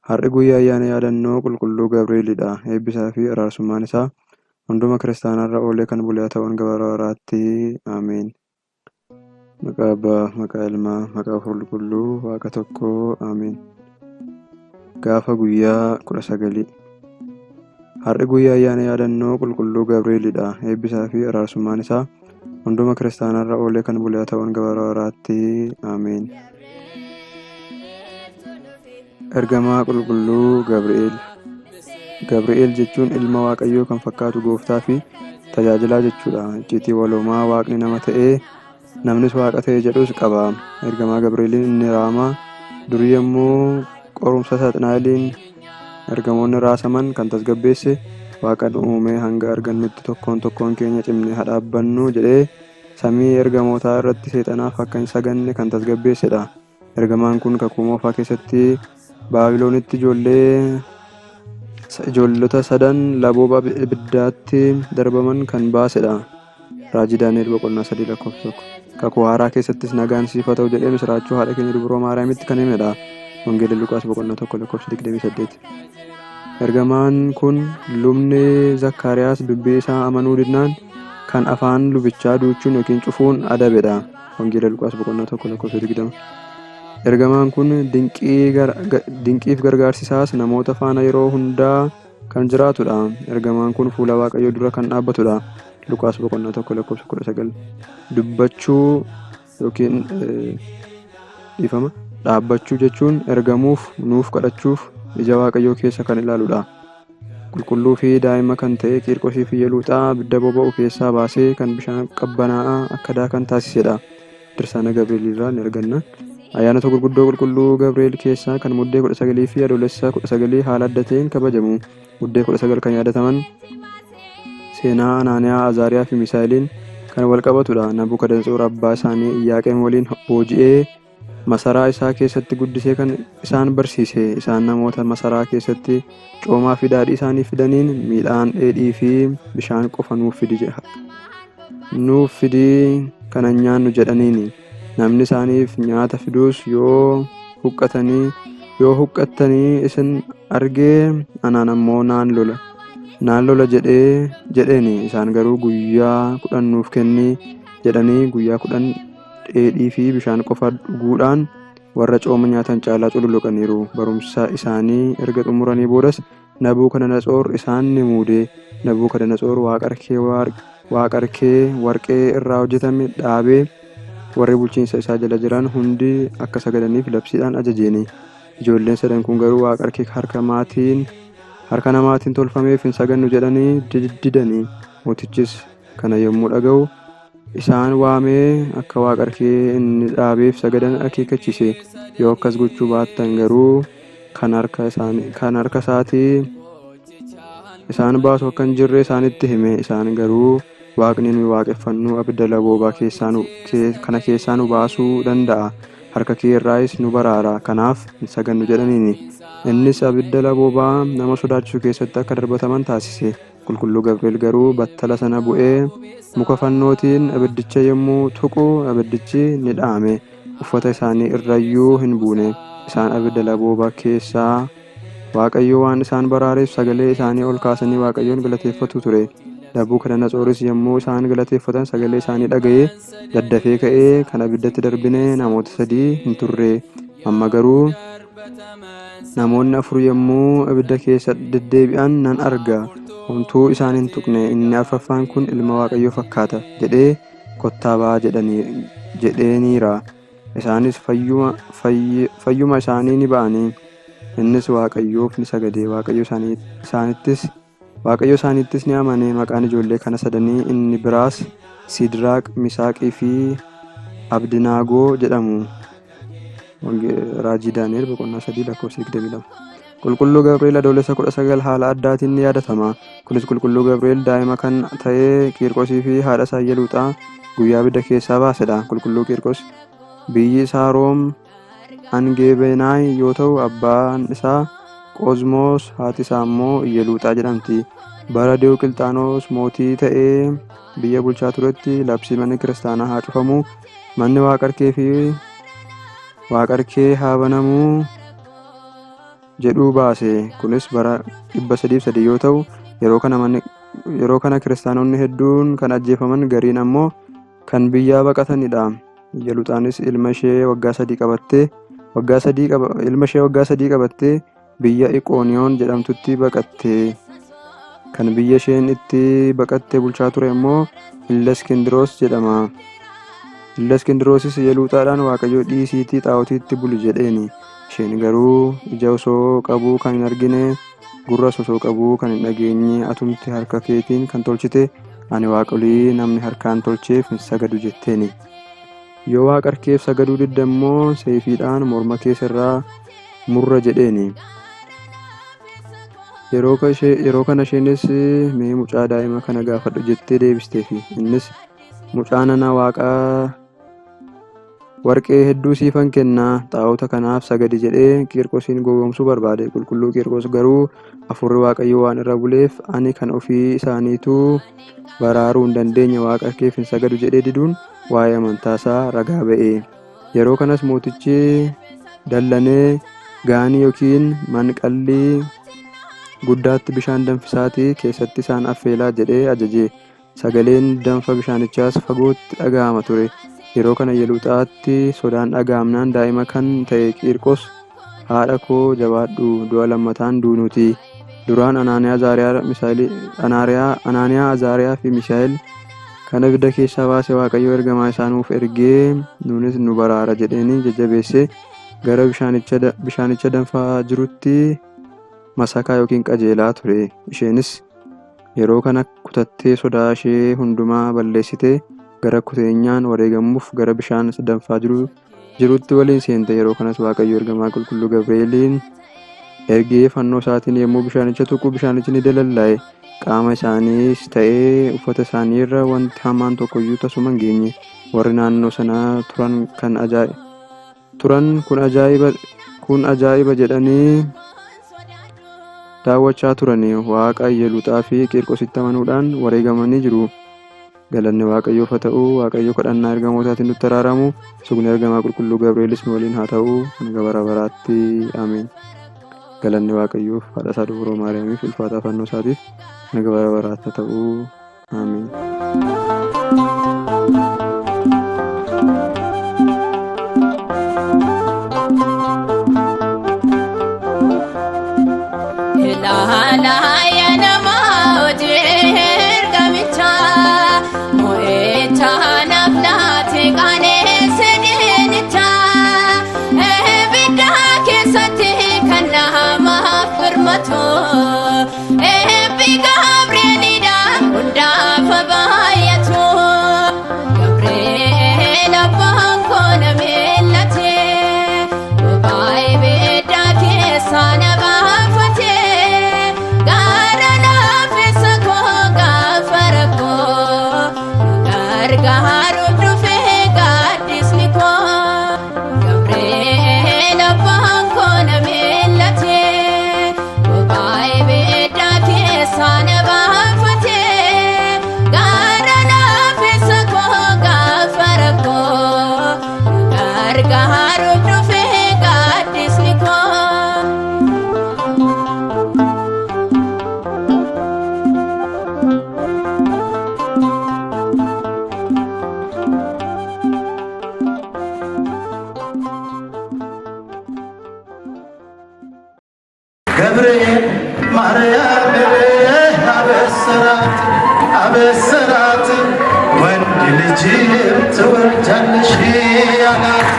Har'i guyyaa ayyaana yaadannoo qulqulluu Gabreelidha. Eebbisaa fi araarsummaan isaa hunduma kiristaanaarra oolee kan bule haa ta'uun bara baraatti. Ameen. Maqaa Abbaa, maqaa Ilmaa, maqaa Qulqulluu Waaqa tokkoo. Ameen. Gaafa guyyaa 19. Har'i guyyaa ayyaana yaadannoo qulqulluu Gabreelidha. Eebbisaa fi araarsummaan isaa hunduma kiristaanaarra oolee kan bule haa ta'uun bara baraatti. Ameen. Ergamaa qulqulluu Gabri'eel. Gabri'eel jechuun ilma Waaqayyoo kan fakkaatu gooftaa fi tajaajilaa jechuudha. Icciitii waloomaa Waaqni nama ta'ee namnis Waaqa ta'e jedhus qaba. Ergamaa Gabri'eeliin inni raamaa durii yommuu qorumsa Saaxinaaliin ergamoonni raasaman kan tasgabbeesse Waaqa uumee hanga argannutti tokkoon tokkoon keenya cimnee haa dhaabbannu jedhee samii ergamootaa irratti seexanaaf akka hin saganne kan tasgabbeessedha. Ergamaan kun kakuu moofaa keessatti Baabiloonitti ijoollota sadan labooba ibiddaatti darbaman kan baasedha. Raajii Daani'el boqonnaa 3:1. Kakuu haaraa keessattis nagaan siif haa ta'u jedhee misiraachuu haadha keenya dubroo Maariyaamitti kan himedha. Wangeela Luqaas boqonnaa 1:28. Ergamaan kun lubni Zakkaariyaas dubbii isaa amanuu didnaan kan afaan lubichaa duuchuun yookiin cufuun adabedha. Wangeela Luqaas boqonnaa 1:20. Ergamaan kun dinqiif gargaarsisaas namoota faana yeroo hundaa kan jiraatudha. Ergamaan kun fuula Waaqayyoo dura kan dhaabbatudha. Luqaas boqonnaa 1:19. Dubbachuu yookiin dhaabbachuu jechuun ergamuuf nuuf kadhachuuf ija Waaqayyoo keessa kan ilaaludha. Qulqulluu fi daa'ima kan ta'e Qiirqosii fi Yeluuxaa abidda boba'u keessaa baasee kan bishaan qabbanaa'aa akka daakan taasisedha. Dirsaana Gabri'eel irraa ni arganna. Ayyaanota gurguddoo qulqulluu Gabri'eel keessaa kan muddee 19 fi adoolessa 19 haala adda ta'een kabajamu. Muddee 19 kan yaadataman seenaa Anaaniyaa, Azaariyaa fi Misaa'eliin kan wal qabatudha. Nabukadnetsoor abbaa isaanii Iyyaaqeem waliin booji'ee masaraa isaa keessatti guddisee kan isaan barsiise. Isaan namoota masaraa keessatti coomaa fi daadhii isaanii fidaniin midhaan dheedhii fi bishaan qofa nuuf fidii kana nyaannu jedhaniini. Namni isaaniif nyaata fidus yoo huqqattanii isin argee anaan ammoo naan lola jedheeni. Isaan garuu guyyaa 10 nuuf kenni jedhanii guyyaa 10 dheedhii fi bishaan qofa dhuguudhaan warra cooma nyaatan caalaa cululuqaniiru. Barumsa isaanii erga xumuranii boodas Nabukadnetsoor isaan ni muude. Nabukadnetsoor waaqa arkee warqee irraa hojjetame dhaabee warri bulchiinsa isaa jala jiran hundi akka sagadaniif labsiidhaan ajajeeni. Ijoolleen sadan kun garuu waaqa arkee harka namaatiin tolfameef hin sagannu jedhanii didanii. Mootichis kana yommuu dhaga'u isaan waamee akka waaqa arkee inni dhaabeef sagadan akeekachiise. Yoo akkas gochuu baattan garuu kan harka isaatii isaan baasu akka hin jirre isaanitti hime. Isaan garuu Waaqni nuyi waaqeffannu abidda laboobaa kana keessaa nu baasuu danda'a. Harka kee irraayis nu baraara. Kanaaf hin sagannu jedhaniini. Innis abidda laboobaa nama sodaachisu keessatti akka darbataman taasise. Qulqulluu Gabri'eel garuu battala sana bu'ee muka fannootiin abiddicha yommuu tuqu abiddichi ni dhaame. Uffata isaanii irrayyuu hin buune. Isaan abidda laboobaa keessaa Waaqayyo waan isaan baraareef sagalee isaanii ol kaasanii Waaqayyoon galateeffatu ture. Nabukadnetzooris yommuu isaan galateeffatan sagalee isaanii dhaga'ee daddafee ka'ee kan abiddatti darbine namoota 3 hin turre. Amma garuu namoonni 4 yommuu abidda keessa deddeebi'an nan arga. Homtuu isaan hin tuqne. Inni 4ffaan kun ilma Waaqayyoo fakkaata jedhee kottaa ba'aa jedheeniira. Isaanis fayyuma isaanii ni ba'anii. Innis Waaqayyoof ni sagade. Waaqayyo isaaniittis ni amane. Maqaan ijoollee kana sadanii inni biraas Siidiraaq, Misaaqii fi Abdinaagoo jedhamu. Raajii Daani'el boqonnaa 3:22. Qulqulluu Gabri'eel adoolessa 19 haala addaatiin ni yaadatama. Kunis qulqulluu Gabri'eel daa'ima kan ta'e Qiirqosii fi haadha isaa Yeluuxaa guyyaa abidda keessaa baasedha. Qulqulluu Qiirqos biyyi isaa Room Angebenaay yoo ta'u abbaan isaa Qozmoos haati isaa immoo Yeluuxaa jedhamti. Bara Diyoqilxaanoos mootii ta'ee biyya bulchaa turetti labsii manni kiristaanaa haa cufamu, manni waaqarkee haa banamu jedhuu baase. Kunis bara 303 yoo ta'u yeroo kana kiristaanonni hedduun kan ajjeefaman, gariin ammoo kan biyyaa baqatanidha. Iyaluuxaanis ilma ishee waggaa 3 qabattee biyya Iqooniyoon jedhamtutti baqatte. Kan biyya isheen itti baqatte bulchaa ture immoo Illeskindiroos jedhama. Illeskindiroosis Iyaluuxaadhaan Waaqayyo dhiisiitii xaawotiitti buli jedheeni. Isheen garuu ija osoo qabuu kan hin argine, gurras osoo qabuu kan hin dhageenye, atumti harka keetiin kan tolchite, ani waaqolii namni harkaan tolcheef hin sagadu jetteeni. Yoo waaqa harkeef sagaduu didde immoo seefiidhaan morma kee irraa murra jedheeni. Yeroo kana isheenis mee mucaa daa'ima kana gaafadhu jettee deebisteefi. Innis mucaa nana waaqaa warqee hedduu siifan kennaa, xaa'ota kanaaf sagadi jedhee Qiirqosiin gowwoomsuu barbaade. Qulqulluu Qiirqos garuu hafuurri Waaqayyoo waan irra buleef, ani kan ofii isaaniituu baraaruu hin dandeenye waaqa harkeef hin sagadu jedhee diduun waa'ee amantaasaa ragaa ba'e. Yeroo kanas mootichi dallanee gaanii yookiin manqallii guddaatti bishaan danfisaatii keessatti isaan affeelaa jedhee ajaje. Sagaleen danfa bishaanichaas fagootti dhaga'ama ture. Yeroo kana Iyaluuxaatti sodaan dhaga'amnaan daa'ima kan ta'e Qiirqos, haadha koo jabaadhu, du'a lammataan duunuuti. Duraan Anaaniyaa, Azaariyaa fi Mishaa'el kana ibidda keessaa baase Waaqayyo ergamaa isaa nuuf ergee nuunis nu baraara jedheenii jajjabeessee gara bishaanicha danfaa jirutti masakaa yookiin qajeelaa ture. Isheenis yeroo kana kutattee sodaa ishee hundumaa balleessitee gara kuteenyaan wareegamuuf gara bishaan danfaa jirutti waliin seente. Yeroo kanas Waaqayyo ergamaa qulqulluu Gabri'eeliin ergee fannoo isaatiin yommuu bishaanicha tuqu bishaanichi ni dalallaa'e. Qaama isaaniis ta'ee uffata isaanii irra wanti hamaan tokkoyyuu tasuma hin geenye. Warri naannoo sanaa turan kun ajaa'iba jedhanii daawwachaa turani. Waaqa Iyaluuxaa fi Qiirqositti amanuudhaan wareegamanii jiru. Galanni Waaqayyoof haa ta'u. Waaqayyo kadhannaa ergamootaatiin nutti araaramu. Sugni ergamaa qulqulluu Gabri'eelis nu waliin haa ta'u. Hanga bara baraatti ameen. Galanni Waaqayyoof, haadha isaa dubroo Maariyaamiif, ulfaataa fannoo isaatiif hanga bara baraatti haa ta'u. Ameen. ገብርኤል ማርያም አበሰራት ወንድ ልጅም ትወልጃለሽ አላት።